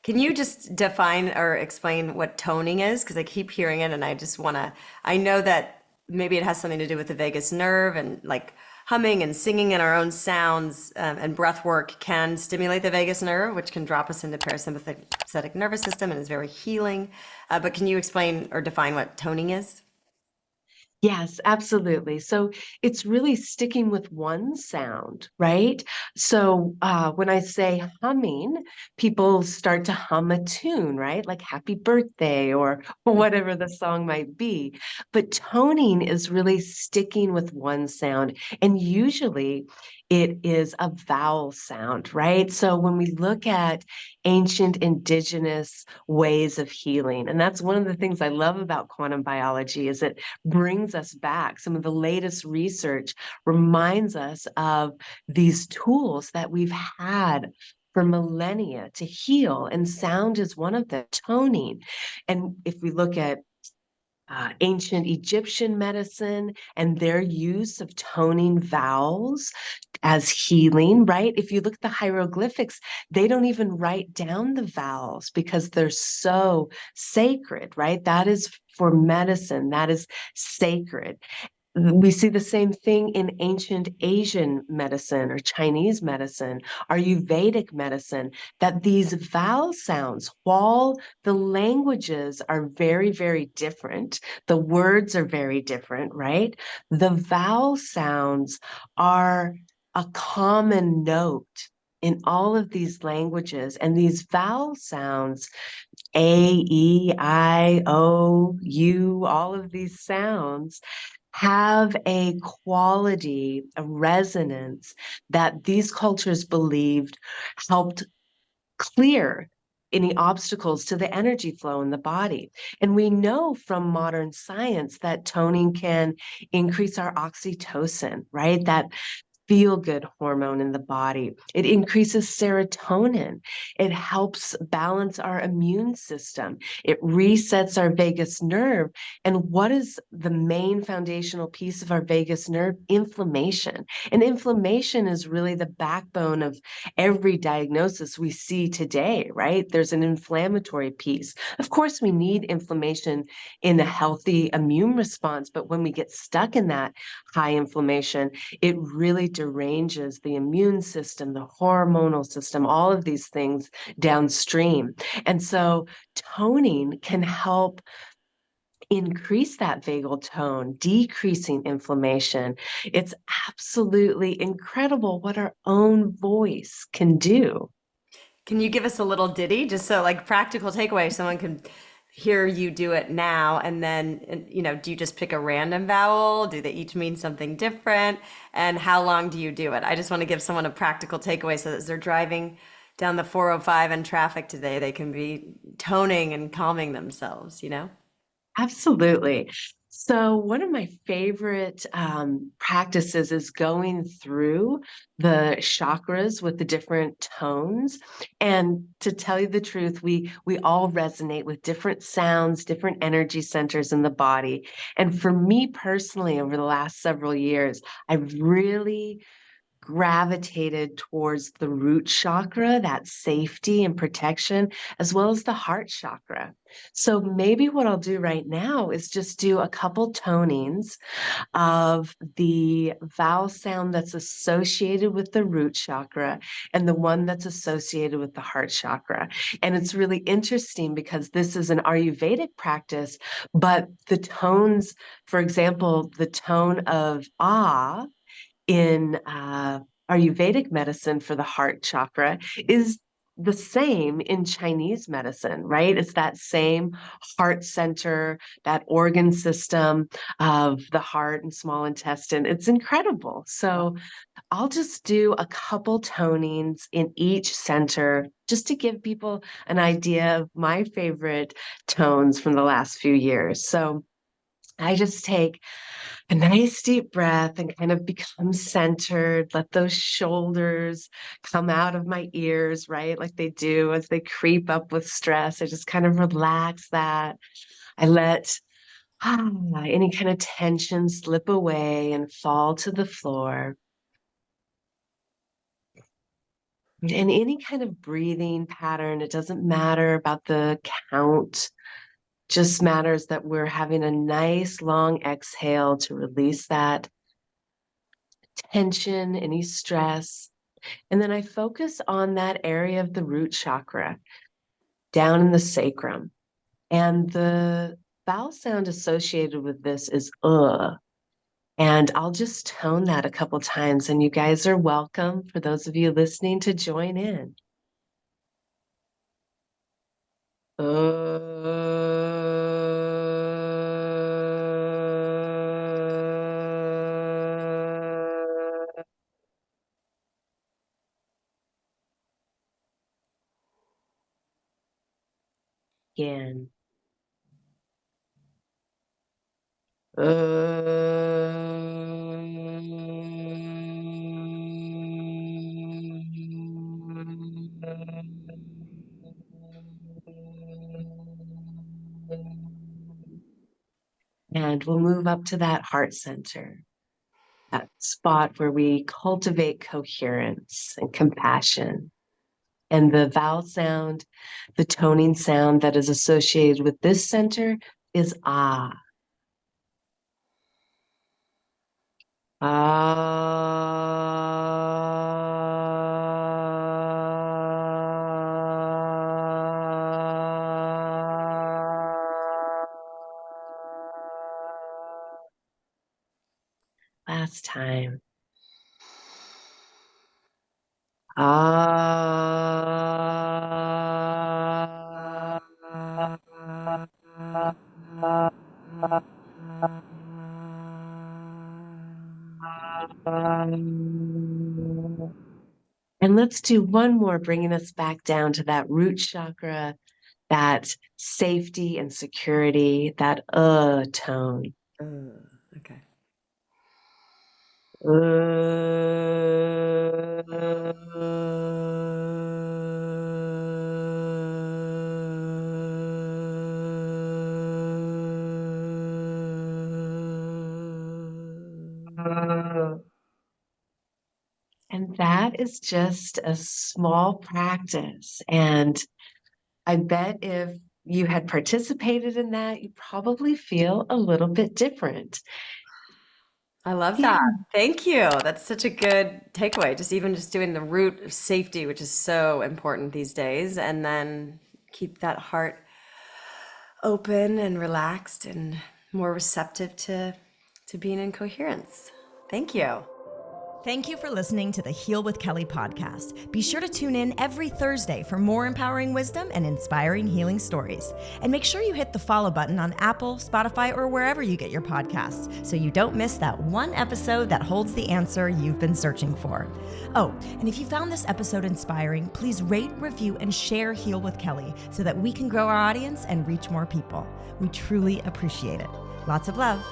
Can you just define or explain what toning is? Because I keep hearing it and I just want to, I know that maybe it has something to do with the vagus nerve and like humming and singing in our own sounds, and breath work can stimulate the vagus nerve, which can drop us into parasympathetic nervous system and is very healing. But can you explain or define what toning is? Yes, absolutely. So it's really sticking with one sound, right? So when I say humming, people start to hum a tune, right? Like Happy Birthday or whatever the song might be. But toning is really sticking with one sound. And usually it is a vowel sound, right? So when we look at ancient indigenous ways of healing, and that's one of the things I love about quantum biology is it brings us back. Some of the latest research reminds us of these tools that we've had for millennia to heal, and sound is one of the toning. And if we look at ancient Egyptian medicine and their use of toning vowels as healing, right? If you look at the hieroglyphics, they don't even write down the vowels because they're so sacred, right? That is for medicine, that is sacred. We see the same thing in ancient Asian medicine or Chinese medicine, Ayurvedic medicine, that these vowel sounds, while the languages are very, very different, the words are very different, right? The vowel sounds are a common note in all of these languages. And these vowel sounds, A, E, I, O, U, all of these sounds have a quality, a resonance that these cultures believed helped clear any obstacles to the energy flow in the body. And we know from modern science that toning can increase our oxytocin, right? That feel good hormone in the body. It increases serotonin. It helps balance our immune system. It resets our vagus nerve. And what is the main foundational piece of our vagus nerve? Inflammation. And inflammation is really the backbone of every diagnosis we see today, right? There's an inflammatory piece. Of course, we need inflammation in a healthy immune response, but when we get stuck in that high inflammation, it really deranges the immune system, the hormonal system, all of these things downstream. And so toning can help increase that vagal tone, decreasing inflammation. It's absolutely incredible what our own voice can do. Can you give us a little ditty just so like practical takeaway someone can hear you do it now and then do you just pick a random vowel? Do they each mean something different? And how long do you do it? I just want to give someone a practical takeaway so that as they're driving down the 405 in traffic today, they can be toning and calming themselves, you know? Absolutely. So, one of my favorite practices is going through the chakras with the different tones. And to tell you the truth, we all resonate with different sounds, different energy centers in the body. And for me personally, over the last several years, I've really gravitated towards the root chakra, that safety and protection, as well as the heart chakra. So maybe what I'll do right now is just do a couple tonings of the vowel sound that's associated with the root chakra and the one that's associated with the heart chakra. And it's really interesting because this is an Ayurvedic practice, but the tones, for example, the tone of ah in Ayurvedic medicine for the heart chakra is the same in Chinese medicine, right? It's that same heart center, that organ system of the heart and small intestine. It's incredible. So I'll just do a couple tonings in each center just to give people an idea of my favorite tones from the last few years. So I just take a nice deep breath and kind of become centered. Let those shoulders come out of my ears, right? Like they do as they creep up with stress. I just kind of relax that. I let any kind of tension slip away and fall to the floor. And any kind of breathing pattern, it doesn't matter about the count, just matters that we're having a nice long exhale to release that tension, any stress. And then I focus on that area of the root chakra down in the sacrum. And the vowel sound associated with this is And I'll just tone that a couple times, and you guys are welcome, for those of you listening, to join in. Again. And we'll move up to that heart center, that spot where we cultivate coherence and compassion. And the vowel sound, the toning sound that is associated with this center is ah. Last time. And let's do one more, bringing us back down to that root chakra, that safety and security, that tone. Okay. And that is just a small practice. And I bet if you had participated in that, you probably feel a little bit different. I love Yeah. that. Thank you. That's such a good takeaway. Just doing the root of safety, which is so important these days, and then keep that heart open and relaxed and more receptive to being in coherence. Thank you. Thank you for listening to the Heal with Kelly podcast. Be sure to tune in every Thursday for more empowering wisdom and inspiring healing stories. And make sure you hit the follow button on Apple, Spotify, or wherever you get your podcasts so you don't miss that one episode that holds the answer you've been searching for. Oh, and if you found this episode inspiring, please rate, review, and share Heal with Kelly so that we can grow our audience and reach more people. We truly appreciate it. Lots of love.